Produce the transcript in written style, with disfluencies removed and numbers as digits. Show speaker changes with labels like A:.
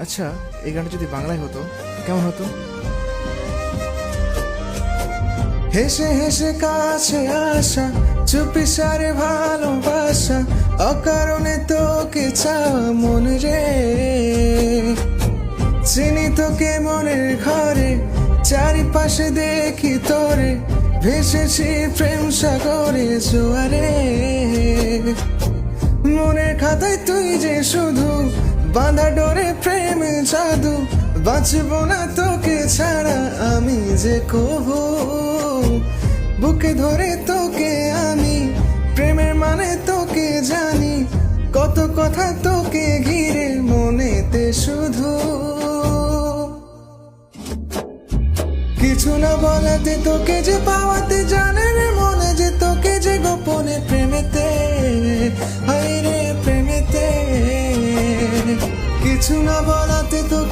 A: আচ্ছা, এই গানটা যদি বাংলায় হতো কেমন হতো?
B: হেসে হেসে কাছে আসা, চুপি সারে ভালোবাসা, অকারণে তোকে চাওয়া মন রে। চিনি তোকে মনের ঘরে, চারিপাশে দেখি তোরে, ভেসেছি প্রেম সাগরে জোয়ারে। মনের খাতায় তুই যে শুধু, বাঁধা ডোরে প্রেম জাদু, বাঁচব না তোকে ছাড়া আমি যে কবু। বুকে ধরে তোকে আমি, প্রেমের মানে তোকে জানি, কত কথা তোকে ঘিরে মনেতে শুধু। কিছু না বলাতে তোকে যে পাওয়াতে, জানে রে মনে যে তোকে যে গোপনে প্রেমেতে, হায় রে প্রেমেতে। কিছু না বলাতে তোকে